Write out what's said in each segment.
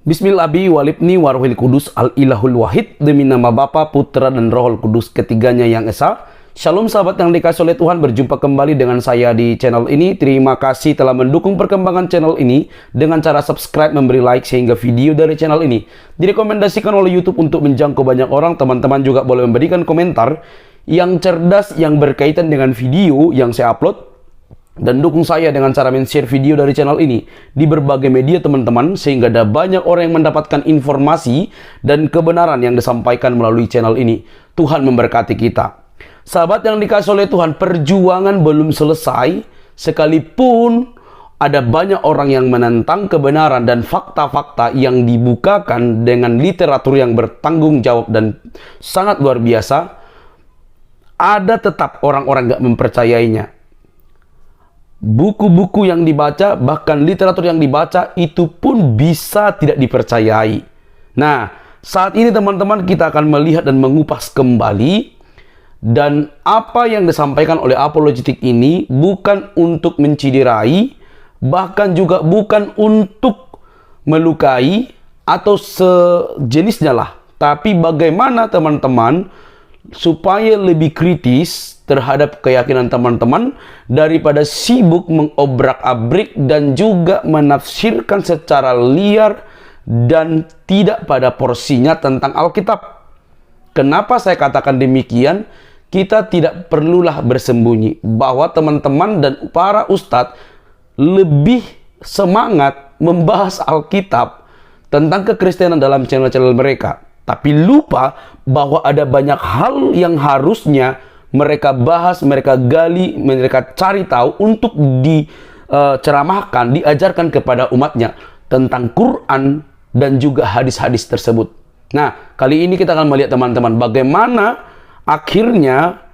Bismillahi walibni warwil kudus al-ilahul wahid, demi nama Bapa, Putra, dan Rohul Kudus, ketiganya yang esa. Shalom sahabat yang dikasihi oleh Tuhan, berjumpa kembali dengan saya di channel ini. Terima kasih telah mendukung perkembangan channel ini dengan cara subscribe, memberi like, sehingga video dari channel ini direkomendasikan oleh YouTube untuk menjangkau banyak orang. Teman-teman juga boleh memberikan komentar yang cerdas yang berkaitan dengan video yang saya upload, dan dukung saya dengan cara men-share video dari channel ini di berbagai media teman-teman, sehingga ada banyak orang yang mendapatkan informasi dan kebenaran yang disampaikan melalui channel ini. Tuhan memberkati kita. Sahabat yang dikasihi oleh Tuhan, perjuangan belum selesai sekalipun ada banyak orang yang menentang kebenaran dan fakta-fakta yang dibukakan dengan literatur yang bertanggung jawab dan sangat luar biasa. Ada tetap orang-orang gak mempercayainya. Buku-buku yang dibaca, bahkan literatur yang dibaca, itu pun bisa tidak dipercayai. Nah, saat ini teman-teman, kita akan melihat dan mengupas kembali. Dan apa yang disampaikan oleh apologetik ini bukan untuk menciderai, bahkan juga bukan untuk melukai atau sejenisnya lah. Tapi bagaimana teman-teman supaya lebih kritis terhadap keyakinan teman-teman daripada sibuk mengobrak-abrik dan juga menafsirkan secara liar dan tidak pada porsinya tentang Alkitab. Kenapa saya katakan demikian? Kita tidak perlulah bersembunyi bahwa teman-teman dan para ustadz lebih semangat membahas Alkitab tentang kekristenan dalam channel-channel mereka, tapi lupa bahwa ada banyak hal yang harusnya mereka bahas, mereka gali, mereka cari tahu untuk diceramahkan, diajarkan kepada umatnya tentang Quran dan juga hadis-hadis tersebut. Nah, kali ini kita akan melihat teman-teman bagaimana akhirnya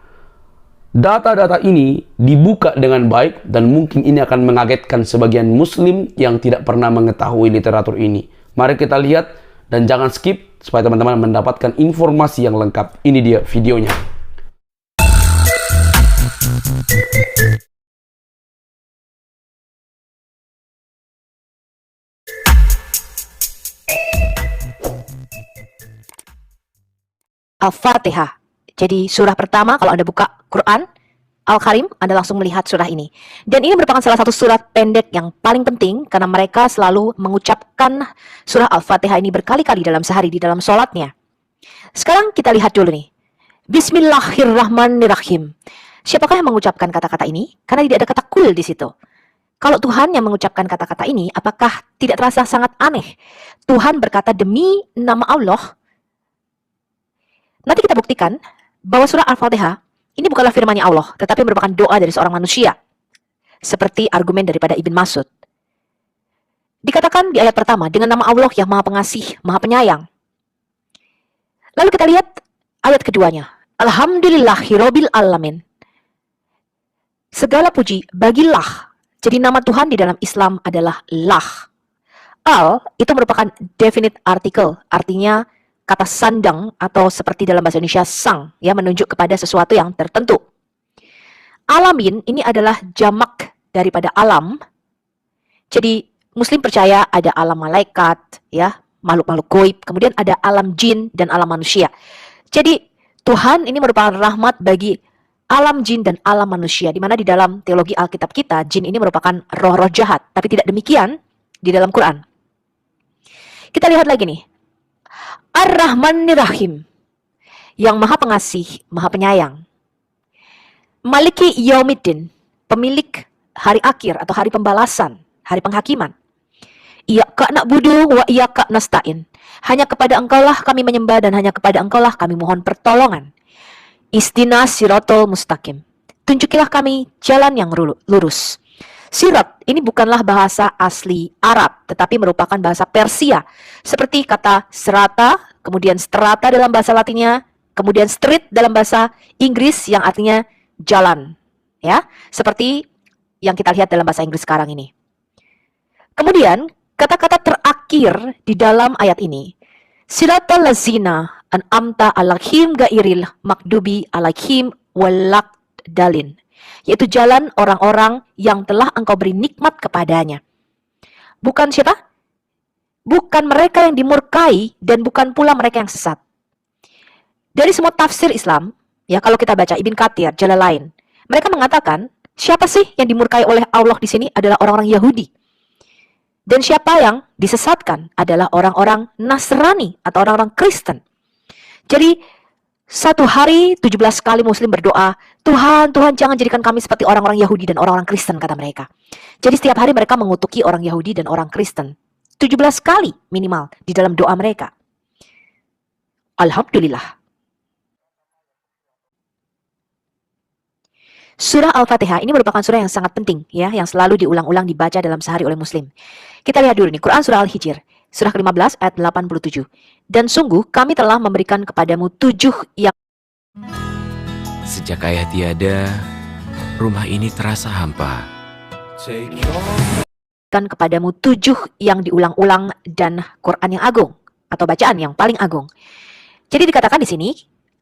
data-data ini dibuka dengan baik, dan mungkin ini akan mengagetkan sebagian muslim yang tidak pernah mengetahui literatur ini. Mari kita lihat dan jangan skip supaya teman-teman mendapatkan informasi yang lengkap. Ini dia videonya. Al-Fatihah. Jadi surah pertama kalau Anda buka Quran Al-Karim, Anda langsung melihat surah ini. Dan ini merupakan salah satu surat pendek yang paling penting karena mereka selalu mengucapkan surah Al-Fatihah ini berkali-kali dalam sehari di dalam sholatnya. Sekarang kita lihat dulu nih. Bismillahirrahmanirrahim. Siapakah yang mengucapkan kata-kata ini? Karena tidak ada kata kul di situ. Kalau Tuhan yang mengucapkan kata-kata ini, apakah tidak terasa sangat aneh? Tuhan berkata demi nama Allah. Nanti kita buktikan bahwa surah Al-Fatihah ini bukanlah firman-Nya Allah, tetapi merupakan doa dari seorang manusia. Seperti argumen daripada Ibn Mas'ud. Dikatakan di ayat pertama, dengan nama Allah yang Maha Pengasih, Maha Penyayang. Lalu kita lihat ayat keduanya. Alhamdulillahirabbil alamin. Segala puji bagilah. Jadi nama Tuhan di dalam Islam adalah lah. Al itu merupakan definite article, artinya kata sandang atau seperti dalam bahasa Indonesia sang, ya, menunjuk kepada sesuatu yang tertentu. Alamin ini adalah jamak daripada alam. Jadi Muslim percaya ada alam malaikat, ya, makhluk-makhluk goib, kemudian ada alam jin dan alam manusia. Jadi Tuhan ini merupakan rahmat bagi alam jin dan alam manusia, di mana di dalam teologi Alkitab kita jin ini merupakan roh-roh jahat, tapi tidak demikian di dalam Quran. Kita lihat lagi nih. Ar-Rahmanir-Rahim, yang Maha Pengasih, Maha Penyayang. Maliki Yaumiddin, pemilik hari akhir atau hari pembalasan, hari penghakiman. Iyyaka na'budu wa iyyaka nasta'in. Hanya kepada Engkaulah kami menyembah dan hanya kepada Engkaulah kami mohon pertolongan. Ihdinas siratal mustaqim. Tunjukilah kami jalan yang lurus. Sirat ini bukanlah bahasa asli Arab, tetapi merupakan bahasa Persia. Seperti kata serata, kemudian strata dalam bahasa Latinnya, kemudian street dalam bahasa Inggris yang artinya jalan. Ya, seperti yang kita lihat dalam bahasa Inggris sekarang ini. Kemudian, kata-kata terakhir di dalam ayat ini, siratal lazina an'amta alaihim gairil makdubi alaihim walakdalin. Yaitu jalan orang-orang yang telah engkau beri nikmat kepadanya. Bukan siapa? bukan mereka yang dimurkai dan bukan pula mereka yang sesat. Dari semua tafsir Islam, ya kalau kita baca Ibn Katsir, Jalalain, mereka mengatakan siapa sih yang dimurkai oleh Allah di sini adalah orang-orang Yahudi. Dan siapa yang disesatkan adalah orang-orang Nasrani atau orang-orang Kristen. Jadi satu hari 17 kali Muslim berdoa, Tuhan, Tuhan jangan jadikan kami seperti orang-orang Yahudi dan orang-orang Kristen, kata mereka. Jadi setiap hari mereka mengutuki orang Yahudi dan orang Kristen. 17 kali minimal di dalam doa mereka. Alhamdulillah. Surah Al-Fatihah ini merupakan surah yang sangat penting, ya, yang selalu diulang-ulang dibaca dalam sehari oleh Muslim. Kita lihat dulu nih, Quran Surah Al-Hijr, surah ke-15 ayat 87. Dan sungguh kami telah memberikan kepadamu 7 yang... Sejak ayah tiada, rumah ini terasa hampa. Kepadamu 7 yang diulang-ulang dan Quran yang agung atau bacaan yang paling agung. Jadi dikatakan di sini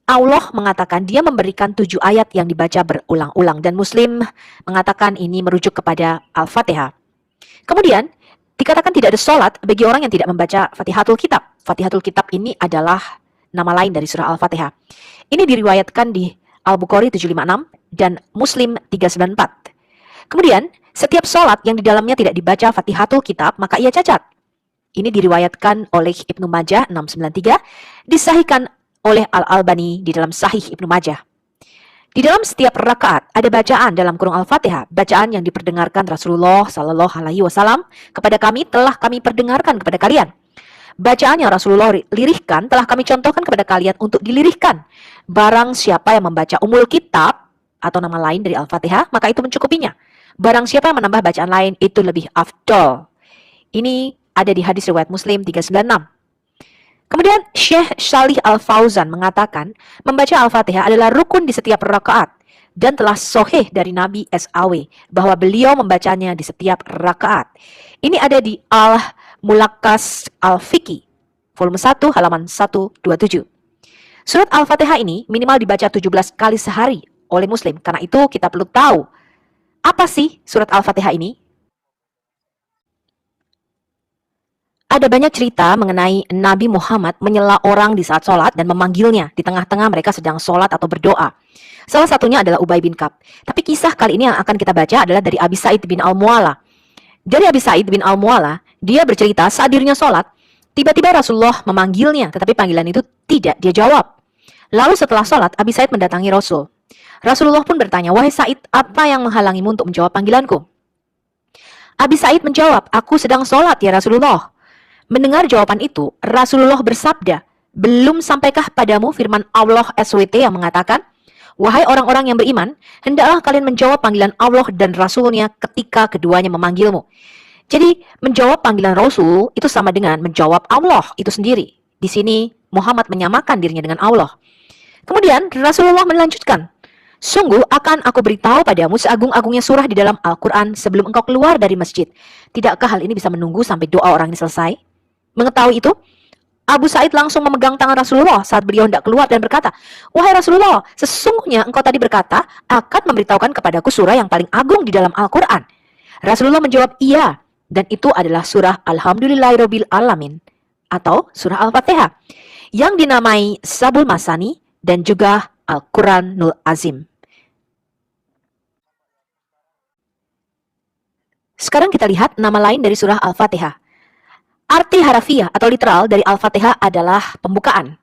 Allah mengatakan dia memberikan 7 ayat yang dibaca berulang-ulang dan Muslim mengatakan ini merujuk kepada Al-Fatihah. Kemudian dikatakan tidak ada sholat bagi orang yang tidak membaca Fatihatul Kitab. Fatihatul Kitab ini adalah nama lain dari surah Al-Fatihah. Ini diriwayatkan di Al-Bukhari 756 dan Muslim 394. Kemudian setiap sholat yang di dalamnya tidak dibaca Fatihatul Kitab maka ia cacat. Ini diriwayatkan oleh Ibnu Majah 693, disahihkan oleh Al-Albani di dalam Sahih Ibnu Majah. Di dalam setiap rakaat ada bacaan dalam kurung Al-Fatihah, bacaan yang diperdengarkan Rasulullah Sallallahu Alaihi Wasallam kepada kami telah kami perdengarkan kepada kalian. Bacaan yang Rasulullah lirihkan telah kami contohkan kepada kalian untuk dilirihkan. Barang siapa yang membaca Umul Kitab atau nama lain dari Al-Fatihah, maka itu mencukupinya. Barang siapa yang menambah bacaan lain, itu lebih afdol. Ini ada di hadis riwayat Muslim 396. Kemudian Syekh Shalih Al-Fauzan mengatakan membaca Al-Fatihah adalah rukun di setiap rakaat dan telah sahih dari Nabi SAW bahwa beliau membacanya di setiap rakaat. Ini ada di Al-Mulakkas Al-Fiqi volume 1 halaman 127. Surat Al-Fatihah ini minimal dibaca 17 kali sehari oleh Muslim. Karena itu kita perlu tahu apa sih surat Al-Fatihah ini? Ada banyak cerita mengenai Nabi Muhammad menyela orang di saat sholat dan memanggilnya di tengah-tengah mereka sedang sholat atau berdoa. Salah satunya adalah Ubay bin Ka'ab. Tapi kisah kali ini yang akan kita baca adalah dari Abi Sa'id bin Al-Mu'alla. Dari Abi Sa'id bin Al-Mu'alla, dia bercerita saat dirinya sholat, tiba-tiba Rasulullah memanggilnya, tetapi panggilan itu tidak dia jawab. Lalu setelah sholat, Abi Sa'id mendatangi Rasul. Rasulullah pun bertanya, "Wahai Sa'id, apa yang menghalangimu untuk menjawab panggilanku?" Abi Sa'id menjawab, "Aku sedang sholat ya Rasulullah." Mendengar jawaban itu, Rasulullah bersabda, "Belum sampaikah padamu firman Allah SWT yang mengatakan, wahai orang-orang yang beriman, hendaklah kalian menjawab panggilan Allah dan Rasulnya ketika keduanya memanggilmu." Jadi, menjawab panggilan Rasul itu sama dengan menjawab Allah itu sendiri. Di sini, Muhammad menyamakan dirinya dengan Allah. Kemudian, Rasulullah melanjutkan, "Sungguh akan aku beritahu padamu seagung-agungnya surah di dalam Al-Quran sebelum engkau keluar dari masjid. Tidakkah hal ini bisa menunggu sampai doa orang ini selesai?" Mengetahui itu, Abu Sa'id langsung memegang tangan Rasulullah saat beliau hendak keluar dan berkata, "Wahai Rasulullah, sesungguhnya engkau tadi berkata akan memberitahukan kepadaku surah yang paling agung di dalam Al-Quran." Rasulullah menjawab, "Iya, dan itu adalah surah Alhamdulillahirabbil alamin atau surah Al-Fatihah yang dinamai Sabul Masani dan juga Al-Quranul Azim." Sekarang kita lihat nama lain dari surah Al-Fatihah. Arti harafiah atau literal dari Al-Fatihah adalah pembukaan.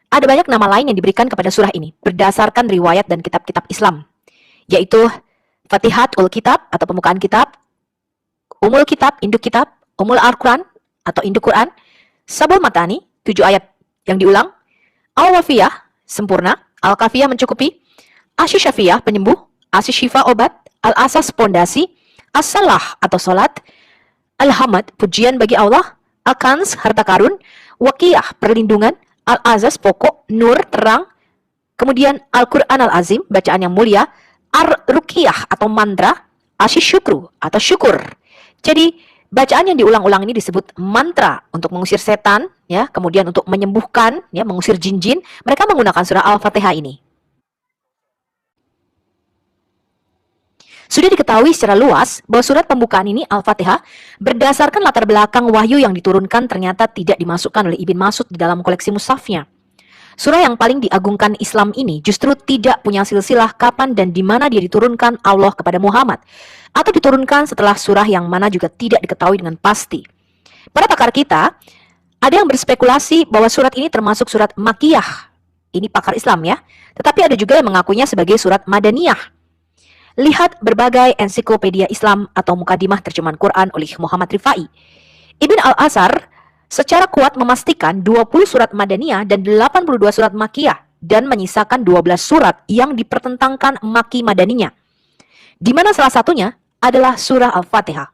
Ada banyak nama lain yang diberikan kepada surah ini berdasarkan riwayat dan kitab-kitab Islam, yaitu Fatihatul Kitab atau pembukaan kitab, Umul Kitab, induk kitab, Umul Al-Quran atau induk Quran, Sabul Matani, 7 ayat yang diulang, Al-Wafiyah, sempurna, Al-Kafiyah mencukupi, Asy-Syafiyah, penyembuh, Asy-Syifa, obat, Al-Asas, pondasi, As-Salah atau salat, Al-Hamad, pujian bagi Allah, Al-Kanz, harta karun, Waqiyah, perlindungan, Al-Azaz, pokok, Nur, terang, kemudian Al-Quran Al-Azim, bacaan yang mulia, Ar-Ruqyah atau mantra, Asy-Syukru atau syukur. Jadi, bacaan yang diulang-ulang ini disebut mantra untuk mengusir setan, ya, kemudian untuk menyembuhkan, ya, mengusir jin-jin. Mereka menggunakan surah Al-Fatihah ini. Sudah diketahui secara luas bahwa surat pembukaan ini, Al-Fatihah, berdasarkan latar belakang wahyu yang diturunkan ternyata tidak dimasukkan oleh Ibn Mas'ud di dalam koleksi mushafnya. Surah yang paling diagungkan Islam ini justru tidak punya silsilah kapan dan di mana dia diturunkan Allah kepada Muhammad, atau diturunkan setelah surah yang mana juga tidak diketahui dengan pasti. Para pakar kita, ada yang berspekulasi bahwa surat ini termasuk surat Makkiyah. Ini pakar Islam ya. Tetapi ada juga yang mengakuinya sebagai surat Madaniyah. Lihat berbagai ensiklopedia Islam atau mukadimah terjemahan Quran oleh Muhammad Rifai. Ibn Al-Azhar secara kuat memastikan 20 surat Madaniyah dan 82 surat Makkiyah dan menyisakan 12 surat yang dipertentangkan Makki Madaninya, di mana salah satunya adalah surah Al-Fatihah.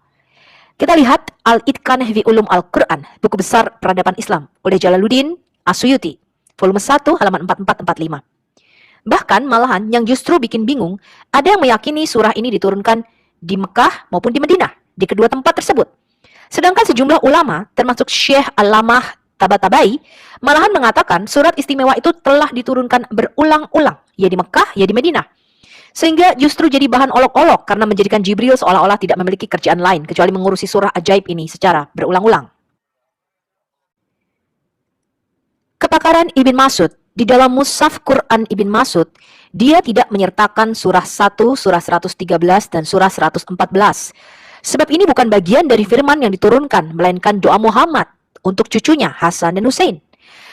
Kita lihat Al-Itqan fi Ulum Al-Quran, buku besar peradaban Islam oleh Jalaluddin As-Suyuti, volume 1 halaman 4445. Bahkan malahan yang justru bikin bingung, ada yang meyakini surah ini diturunkan di Mekah maupun di Madinah, di kedua tempat tersebut. Sedangkan sejumlah ulama, termasuk Syekh Al-Lamah Tabatabai, malahan mengatakan surat istimewa itu telah diturunkan berulang-ulang, ya di Mekah, ya di Madinah. Sehingga justru jadi bahan olok-olok karena menjadikan Jibril seolah-olah tidak memiliki kerjaan lain kecuali mengurusi surah ajaib ini secara berulang-ulang. Kepakaran Ibn Mas'ud di dalam Mushaf Quran Ibn Mas'ud, dia tidak menyertakan surah 1, surah 113, dan surah 114. Sebab ini bukan bagian dari firman yang diturunkan, melainkan doa Muhammad untuk cucunya Hasan dan Hussein.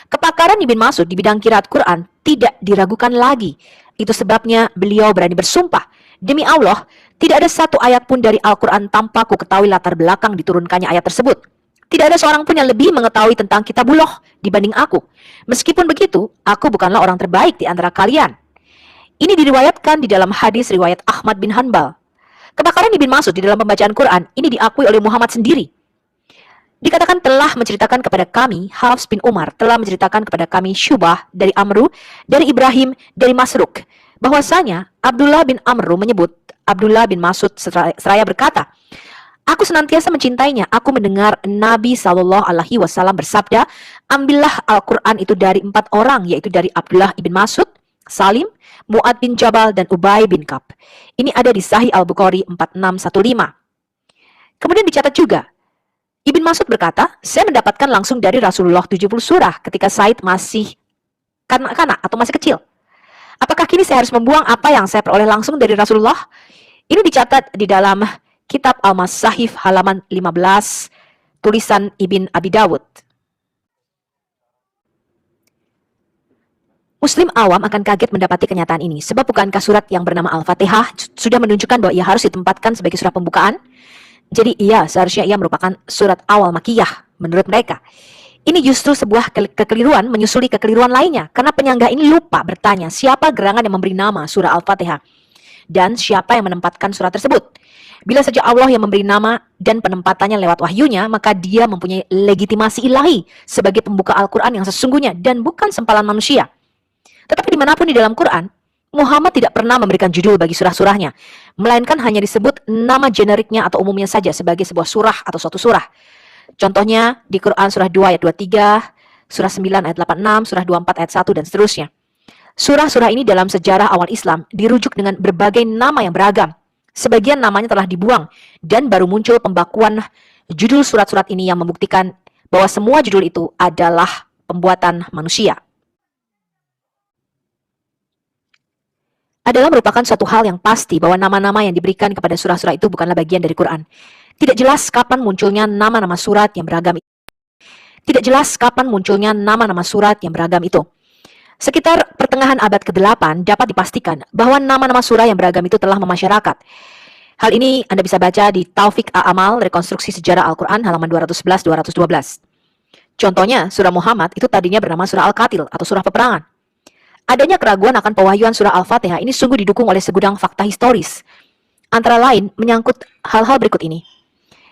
Kepakaran Ibn Mas'ud di bidang qiraat Quran tidak diragukan lagi. Itu sebabnya beliau berani bersumpah, demi Allah, tidak ada satu ayat pun dari Al-Quran tanpa ku ketahui latar belakang diturunkannya ayat tersebut. Tidak ada seorang pun yang lebih mengetahui tentang kitabullah dibanding aku. Meskipun begitu, aku bukanlah orang terbaik di antara kalian. Ini diriwayatkan di dalam hadis riwayat Ahmad bin Hanbal. Kepakaran Ibn Mas'ud di dalam pembacaan Quran ini diakui oleh Muhammad sendiri. Dikatakan telah menceritakan kepada kami, Hafs bin Umar telah menceritakan kepada kami Syubah dari Amru, dari Ibrahim, dari Masruk, bahwasanya Abdullah bin Amru menyebut Abdullah bin Mas'ud seraya berkata, aku senantiasa mencintainya. Aku mendengar Nabi SAW bersabda, ambillah Al-Quran itu dari 4 orang, yaitu dari Abdullah ibn Mas'ud, Salim, Mu'ad bin Jabal, dan Ubay bin Ka'b. Ini ada di Sahih Al-Bukhari 4615. Kemudian dicatat juga, Ibn Mas'ud berkata, saya mendapatkan langsung dari Rasulullah 70 surah ketika Said masih kanak-kanak atau masih kecil. Apakah kini saya harus membuang apa yang saya peroleh langsung dari Rasulullah? Ini dicatat di dalam Kitab Al-Masahif halaman 15, tulisan Ibn Abi Dawud. Muslim awam akan kaget mendapati kenyataan ini, sebab bukankah surat yang bernama Al-Fatihah sudah menunjukkan bahwa ia harus ditempatkan sebagai surah pembukaan? Jadi iya, seharusnya ia merupakan surat awal Makkiyah menurut mereka. Ini justru sebuah kekeliruan menyusuli kekeliruan lainnya, karena penyangga ini lupa bertanya siapa gerangan yang memberi nama surah Al-Fatihah dan siapa yang menempatkan surat tersebut. Bila saja Allah yang memberi nama dan penempatannya lewat wahyunya, maka dia mempunyai legitimasi ilahi sebagai pembuka Al-Quran yang sesungguhnya dan bukan sempalan manusia. Tetapi dimanapun di dalam Quran, Muhammad tidak pernah memberikan judul bagi surah-surahnya, melainkan hanya disebut nama generiknya atau umumnya saja sebagai sebuah surah atau suatu surah. Contohnya di Quran surah 2 ayat 23, surah 9 ayat 86, surah 24 ayat 1, dan seterusnya. Surah-surah ini dalam sejarah awal Islam dirujuk dengan berbagai nama yang beragam. Sebagian namanya telah dibuang dan baru muncul pembakuan judul surat-surat ini yang membuktikan bahwa semua judul itu adalah pembuatan manusia. Adalah merupakan suatu hal yang pasti bahwa nama-nama yang diberikan kepada surah-surah itu bukanlah bagian dari Quran. Tidak jelas kapan munculnya nama-nama surat yang beragam itu. Tidak jelas kapan munculnya nama-nama surat yang beragam itu. Sekitar pertengahan abad ke-8 dapat dipastikan bahwa nama-nama surah yang beragam itu telah memasyarakat. Hal ini Anda bisa baca di Taufik A'amal, Rekonstruksi Sejarah Al-Quran, halaman 211-212. Contohnya, surah Muhammad itu tadinya bernama surah Al-Qatil atau surah peperangan. Adanya keraguan akan pewahyuan surah Al-Fatihah ini sungguh didukung oleh segudang fakta historis. Antara lain menyangkut hal-hal berikut ini.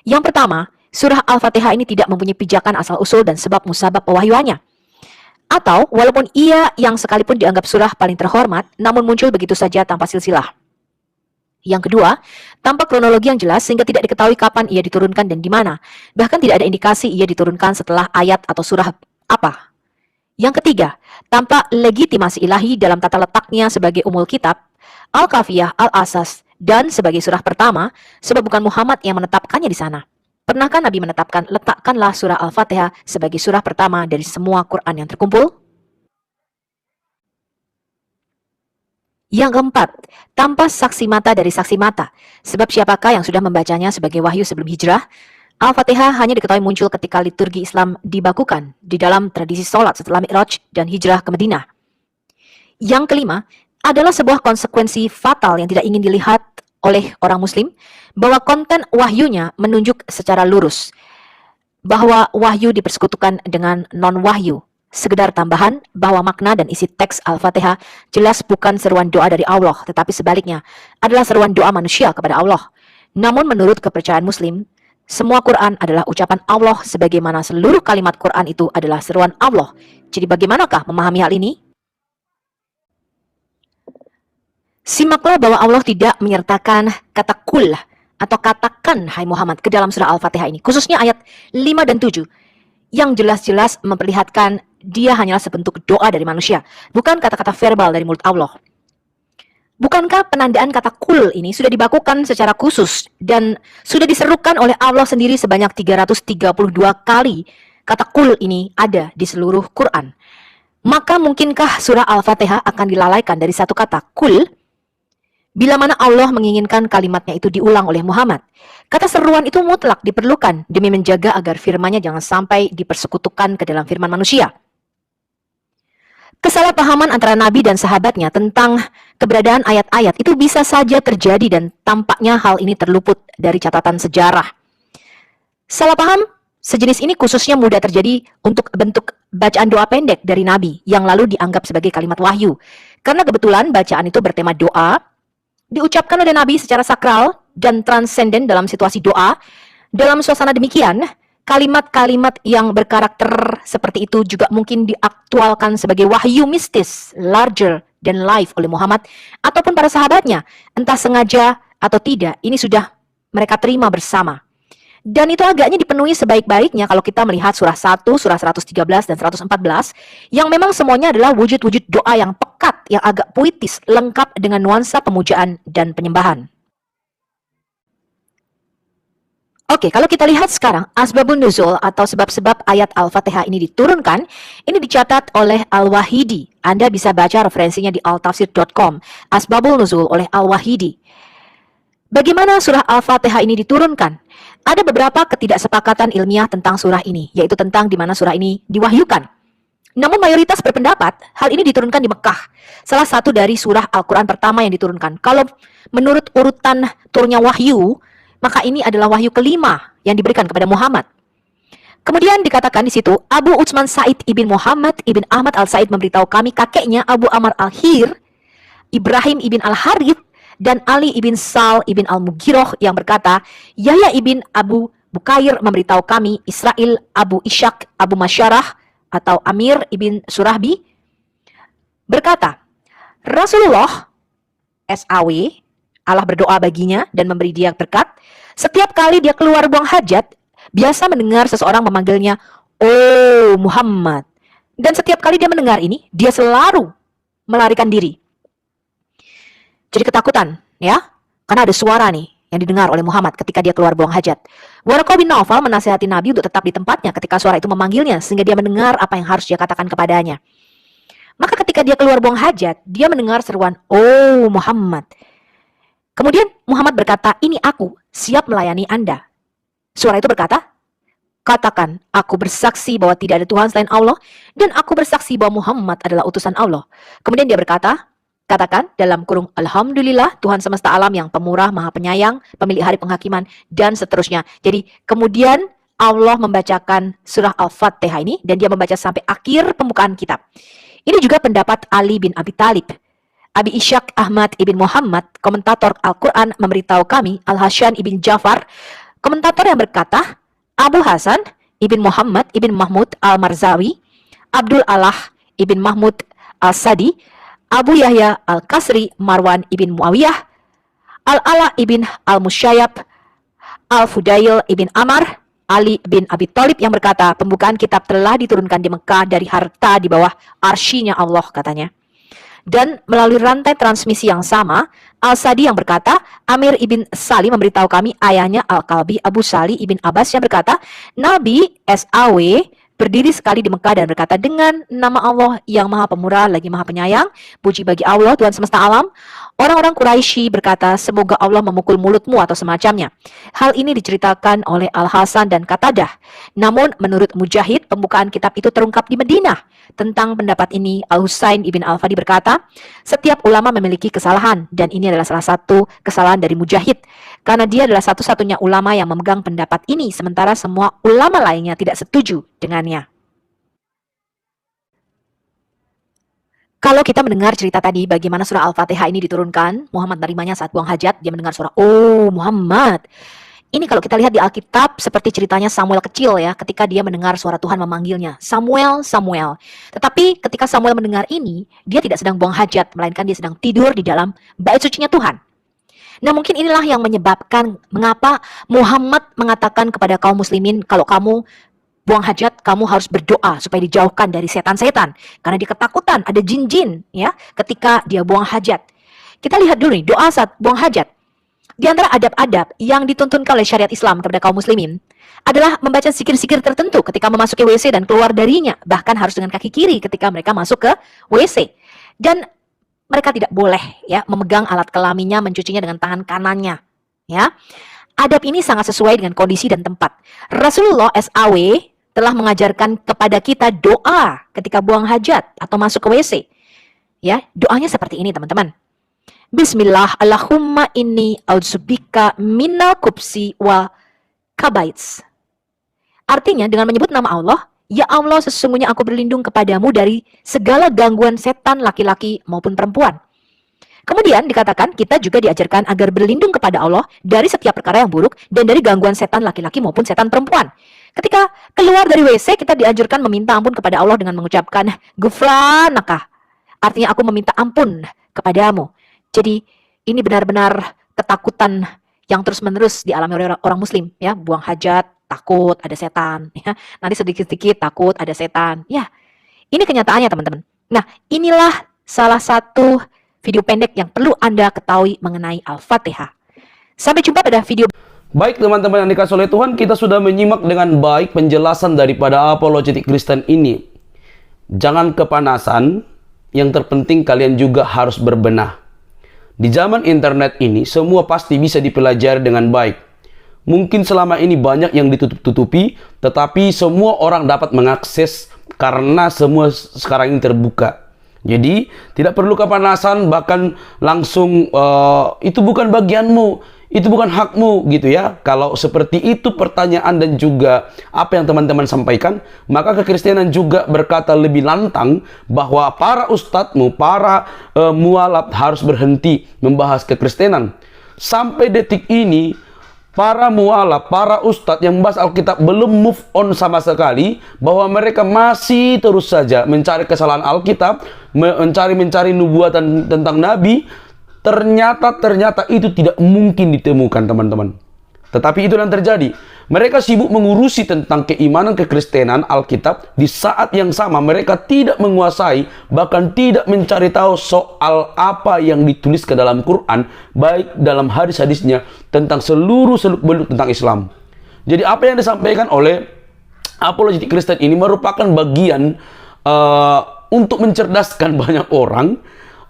Yang pertama, surah Al-Fatihah ini tidak mempunyai pijakan asal-usul dan sebab musabab pewahyuannya. Atau walaupun ia yang sekalipun dianggap surah paling terhormat, namun muncul begitu saja tanpa silsilah. Yang kedua, tanpa kronologi yang jelas sehingga tidak diketahui kapan ia diturunkan dan di mana. Bahkan tidak ada indikasi ia diturunkan setelah ayat atau surah apa. Yang ketiga, tanpa legitimasi ilahi dalam tata letaknya sebagai umul kitab, Al-Kafiyah, Al-Asas, dan sebagai surah pertama sebab bukan Muhammad yang menetapkannya di sana. Pernahkah Nabi menetapkan letakkanlah surah Al-Fatihah sebagai surah pertama dari semua Quran yang terkumpul? Yang keempat, tanpa saksi mata dari saksi mata. Sebab siapakah yang sudah membacanya sebagai wahyu sebelum hijrah? Al-Fatihah hanya diketahui muncul ketika liturgi Islam dibakukan di dalam tradisi sholat setelah Mi'raj dan hijrah ke Madinah. Yang kelima, adalah sebuah konsekuensi fatal yang tidak ingin dilihat oleh orang muslim, bahwa konten wahyunya menunjuk secara lurus bahwa wahyu dipersekutukan dengan non-wahyu. Sekedar tambahan bahwa makna dan isi teks Al-Fatihah jelas bukan seruan doa dari Allah, tetapi sebaliknya adalah seruan doa manusia kepada Allah. Namun menurut kepercayaan Muslim, semua Quran adalah ucapan Allah sebagaimana seluruh kalimat Quran itu adalah seruan Allah. Jadi bagaimanakah memahami hal ini? Simaklah bahwa Allah tidak menyertakan kata kul atau katakan hai Muhammad ke dalam surah Al-Fatihah ini, khususnya ayat 5 dan 7 yang jelas-jelas memperlihatkan dia hanyalah sebentuk doa dari manusia, bukan kata-kata verbal dari mulut Allah. Bukankah penandaan kata kul ini sudah dibakukan secara khusus dan sudah diserukan oleh Allah sendiri sebanyak 332 kali kata kul ini ada di seluruh Quran? Maka mungkinkah surah Al-Fatihah akan dilalaikan dari satu kata kul bila mana Allah menginginkan kalimatnya itu diulang oleh Muhammad? Kata seruan itu mutlak diperlukan demi menjaga agar firman-Nya jangan sampai dipersekutukan ke dalam firman manusia. Kesalahpahaman antara Nabi dan sahabatnya tentang keberadaan ayat-ayat itu bisa saja terjadi dan tampaknya hal ini terluput dari catatan sejarah. Salah paham sejenis ini khususnya mudah terjadi untuk bentuk bacaan doa pendek dari Nabi yang lalu dianggap sebagai kalimat wahyu. Karena kebetulan bacaan itu bertema doa, diucapkan oleh Nabi secara sakral dan transenden dalam situasi doa. Dalam suasana demikian, kalimat-kalimat yang berkarakter seperti itu juga mungkin diaktualkan sebagai wahyu mistis, larger than life oleh Muhammad ataupun para sahabatnya. Entah sengaja atau tidak, ini sudah mereka terima bersama. Dan itu agaknya dipenuhi sebaik-baiknya kalau kita melihat surah 1, surah 113 dan 114 yang memang semuanya adalah wujud-wujud doa yang pekat, yang agak puitis, lengkap dengan nuansa pemujaan dan penyembahan. Oke, kalau kita lihat sekarang asbabun nuzul atau sebab-sebab ayat Al-Fatihah ini diturunkan, ini dicatat oleh Al-Wahidi. Anda bisa baca referensinya di altafsir.com. Asbabul nuzul oleh Al-Wahidi. Bagaimana surah Al-Fatihah ini diturunkan? Ada beberapa ketidaksepakatan ilmiah tentang surah ini, yaitu tentang di mana surah ini diwahyukan. Namun mayoritas berpendapat hal ini diturunkan di Mekah, salah satu dari surah Al-Quran pertama yang diturunkan. Kalau menurut urutan turunnya wahyu, maka ini adalah wahyu kelima yang diberikan kepada Muhammad. Kemudian dikatakan di situ, Abu Utsman Said ibn Muhammad ibn Ahmad al-Said memberitahu kami kakeknya Abu Amr al-Hir, Ibrahim ibn al-Harith, dan Ali ibn Sal ibn al-Mugiroh yang berkata, Yahya ibn Abu Bukair memberitahu kami Israel Abu Ishak Abu Masyarah atau Amir ibn Surahbi berkata, Rasulullah SAW, Allah berdoa baginya dan memberi dia berkat. Setiap kali dia keluar buang hajat, biasa mendengar seseorang memanggilnya, "Oh Muhammad." Dan setiap kali dia mendengar ini, dia selalu melarikan diri. Jadi ketakutan, ya, karena ada suara nih yang didengar oleh Muhammad ketika dia keluar buang hajat. Waraqah bin Naufal menasihati Nabi untuk tetap di tempatnya ketika suara itu memanggilnya, sehingga dia mendengar apa yang harus dia katakan kepadanya. Maka ketika dia keluar buang hajat, dia mendengar seruan, "Oh Muhammad." Kemudian Muhammad berkata, "Ini aku, siap melayani Anda." Suara itu berkata, "Katakan, aku bersaksi bahwa tidak ada Tuhan selain Allah, dan aku bersaksi bahwa Muhammad adalah utusan Allah." Kemudian dia berkata, "Katakan dalam kurung Alhamdulillah Tuhan semesta alam yang pemurah, maha penyayang, pemilik hari penghakiman," dan seterusnya. Jadi kemudian Allah membacakan surah Al-Fatihah ini, dan dia membaca sampai akhir pembukaan kitab. Ini juga pendapat Ali bin Abi Thalib. Abi Ishaq Ahmad ibn Muhammad, komentator Al-Quran, memberitahu kami Al-Hasyan ibn Jafar, komentator yang berkata, Abu Hasan ibn Muhammad ibn Mahmud Al-Marzawi, Abdul Allah ibn Mahmud Al-Sadi, Abu Yahya Al-Kasri Marwan ibn Muawiyah, Al-Ala ibn Al-Musyayab, Al-Fudail ibn Amar, Ali bin Abi Thalib yang berkata, pembukaan kitab telah diturunkan di Mekah dari harta di bawah arsy-Nya Allah, katanya. Dan melalui rantai transmisi yang sama, Al-Sadi yang berkata, Amir ibn Sali memberitahu kami ayahnya Al-Kalbi Abu Sali ibn Abbas yang berkata, Nabi SAW berdiri sekali di Mekah dan berkata, dengan nama Allah yang maha pemurah lagi maha penyayang, puji bagi Allah Tuhan semesta alam. Orang-orang Quraisy berkata, semoga Allah memukul mulutmu atau semacamnya. Hal ini diceritakan oleh Al-Hasan dan Qatadah. Namun menurut Mujahid, pembukaan kitab itu terungkap di Madinah. Tentang pendapat ini, Al-Husain ibn Al-Fadi berkata, setiap ulama memiliki kesalahan dan ini adalah salah satu kesalahan dari Mujahid. Karena dia adalah satu-satunya ulama yang memegang pendapat ini, sementara semua ulama lainnya tidak setuju dengannya. Kalau kita mendengar cerita tadi bagaimana surah Al-Fatihah ini diturunkan, Muhammad menerimanya saat buang hajat, dia mendengar surah, oh Muhammad. Ini kalau kita lihat di Alkitab seperti ceritanya Samuel kecil ya, ketika dia mendengar suara Tuhan memanggilnya, Samuel, Samuel. Tetapi ketika Samuel mendengar ini, dia tidak sedang buang hajat, melainkan dia sedang tidur di dalam bait sucinya Tuhan. Nah mungkin inilah yang menyebabkan mengapa Muhammad mengatakan kepada kaum muslimin, kalau kamu buang hajat, kamu harus berdoa supaya dijauhkan dari setan-setan. Karena dia ketakutan, ada jin-jin ya ketika dia buang hajat. Kita lihat dulu nih, doa saat buang hajat. Di antara adab-adab yang dituntunkan oleh syariat Islam kepada kaum muslimin adalah membaca zikir-zikir tertentu ketika memasuki WC dan keluar darinya. Bahkan harus dengan kaki kiri ketika mereka masuk ke WC. Dan mereka tidak boleh ya memegang alat kelaminnya, mencucinya dengan tangan kanannya. Ya, adab ini sangat sesuai dengan kondisi dan tempat. Rasulullah SAW telah mengajarkan kepada kita doa ketika buang hajat atau masuk ke WC. Ya, doanya seperti ini teman-teman. Bismillah, Allahumma inni a'udzubika minal khubsi wa kabaits. Artinya dengan menyebut nama Allah, ya Allah sesungguhnya aku berlindung kepadamu dari segala gangguan setan laki-laki maupun perempuan. Kemudian dikatakan kita juga diajarkan agar berlindung kepada Allah dari setiap perkara yang buruk dan dari gangguan setan laki-laki maupun setan perempuan. Ketika keluar dari WC kita diajarkan meminta ampun kepada Allah dengan mengucapkan Ghufranaka. Artinya aku meminta ampun kepadamu. Jadi ini benar-benar ketakutan yang terus-menerus dialami oleh orang muslim ya, buang hajat takut ada setan ya. Nanti sedikit-sedikit takut ada setan. Ya. Ini kenyataannya teman-teman. Nah, inilah salah satu video pendek yang perlu Anda ketahui mengenai Al-Fatihah. Sampai jumpa pada video. Baik teman-teman yang dikasih oleh Tuhan, kita sudah menyimak dengan baik penjelasan daripada apologetik Kristen ini. Jangan kepanasan, yang terpenting kalian juga harus berbenah. Di zaman internet ini, semua pasti bisa dipelajari dengan baik. Mungkin selama ini banyak yang ditutup-tutupi, tetapi semua orang dapat mengakses karena semua sekarang ini terbuka. Jadi, tidak perlu kepanasan, bahkan langsung, itu bukan bagianmu, itu bukan hakmu, gitu ya. Kalau seperti itu pertanyaan dan juga apa yang teman-teman sampaikan, maka kekristenan juga berkata lebih lantang bahwa para ustadzmu, para mualaf harus berhenti membahas kekristenan. Sampai detik ini, para mualaf, para ustadz yang membahas Alkitab belum move on sama sekali, bahwa mereka masih terus saja mencari kesalahan Alkitab, mencari nubuatan tentang Nabi. Ternyata itu tidak mungkin ditemukan teman-teman. Tetapi itu yang terjadi. Mereka sibuk mengurusi tentang keimanan kekristenan Alkitab, di saat yang sama mereka tidak menguasai, bahkan tidak mencari tahu soal apa yang ditulis ke dalam Quran, baik dalam hadis-hadisnya tentang seluruh seluk-beluk tentang Islam. Jadi apa yang disampaikan oleh apologetik Kristen ini merupakan bagian untuk mencerdaskan banyak orang,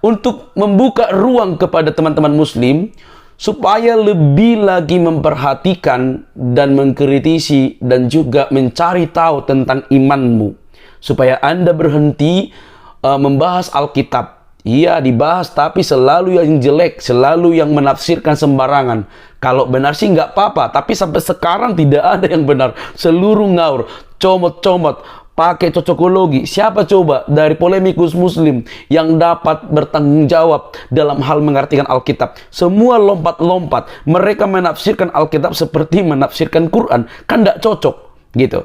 untuk membuka ruang kepada teman-teman muslim supaya lebih lagi memperhatikan dan mengkritisi dan juga mencari tahu tentang imanmu, supaya Anda berhenti membahas Alkitab. Iya, dibahas, tapi selalu yang jelek, selalu yang menafsirkan sembarangan. Kalau benar sih nggak apa-apa, tapi sampai sekarang tidak ada yang benar. Seluruh ngaur, comot-comot, pakai cocokologi. Siapa coba dari polemikus muslim yang dapat bertanggung jawab dalam hal mengartikan Alkitab? Semua lompat-lompat. Mereka menafsirkan Alkitab seperti menafsirkan Quran. Kan tidak cocok gitu.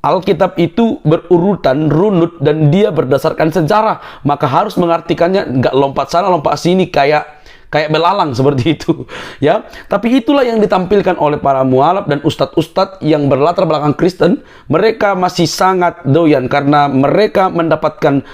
Alkitab itu berurutan, runut, dan dia berdasarkan sejarah. Maka harus mengartikannya nggak lompat sana, lompat sini kayak belalang seperti itu ya. Tapi itulah yang ditampilkan oleh para mualaf dan ustadz-ustadz yang berlatar belakang Kristen. Mereka masih sangat doyan karena mereka mendapatkan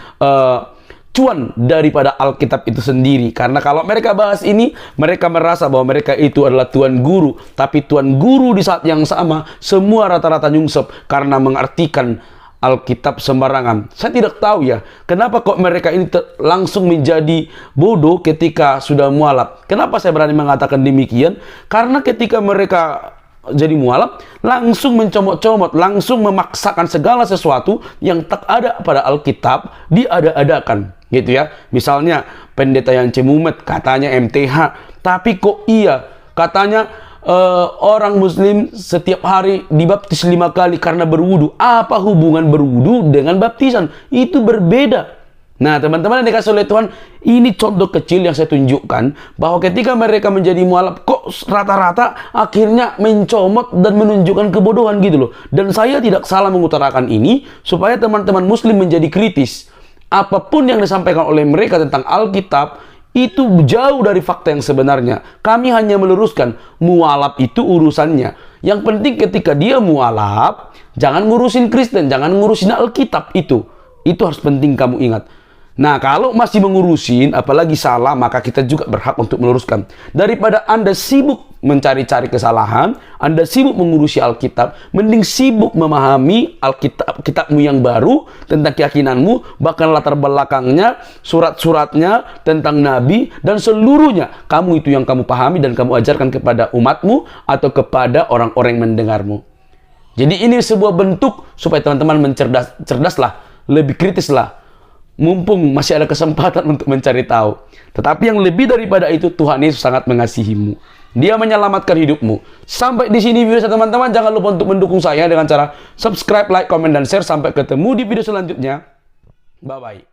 cuan daripada Alkitab itu sendiri. Karena kalau mereka bahas ini, mereka merasa bahwa mereka itu adalah tuan guru. Tapi tuan guru di saat yang sama, semua rata-rata nyungsep karena mengartikan Alkitab sembarangan. Saya tidak tahu ya, kenapa kok mereka ini langsung menjadi bodoh ketika sudah mualaf. Kenapa saya berani mengatakan demikian? Karena ketika mereka jadi mualaf, langsung mencomot-comot, langsung memaksakan segala sesuatu yang tak ada pada Alkitab, diada-adakan, gitu ya. Misalnya, pendeta yang cemumet, katanya MTH, tapi kok iya, katanya orang muslim setiap hari dibaptis 5 kali karena berwudu. Apa hubungan berwudu dengan baptisan? Itu berbeda. Nah, teman-teman yang dikasih oleh Tuhan, ini contoh kecil yang saya tunjukkan bahwa ketika mereka menjadi mualaf, kok rata-rata akhirnya mencomot dan menunjukkan kebodohan gitu loh. Dan saya tidak salah mengutarakan ini supaya teman-teman muslim menjadi kritis. Apapun yang disampaikan oleh mereka tentang Alkitab itu jauh dari fakta yang sebenarnya. Kami hanya meluruskan mualaf itu urusannya. Yang penting ketika dia mualaf, jangan ngurusin Kristen, jangan ngurusin Alkitab itu. Itu harus penting kamu ingat. Nah, kalau masih mengurusin, apalagi salah, maka kita juga berhak untuk meluruskan. Daripada Anda sibuk mencari-cari kesalahan, Anda sibuk mengurusi Alkitab, mending sibuk memahami Alkitabmu yang baru, tentang keyakinanmu, bahkan latar belakangnya, surat-suratnya, tentang Nabi, dan seluruhnya. Kamu itu yang kamu pahami dan kamu ajarkan kepada umatmu, atau kepada orang-orang yang mendengarmu. Jadi ini sebuah bentuk supaya teman-teman cerdaslah, lebih kritislah. Mumpung masih ada kesempatan untuk mencari tahu. Tetapi yang lebih daripada itu, Tuhan Yesus sangat mengasihimu. Dia menyelamatkan hidupmu. Sampai di sini video saya teman-teman. Jangan lupa untuk mendukung saya dengan cara subscribe, like, komen, dan share. Sampai ketemu di video selanjutnya. Bye-bye.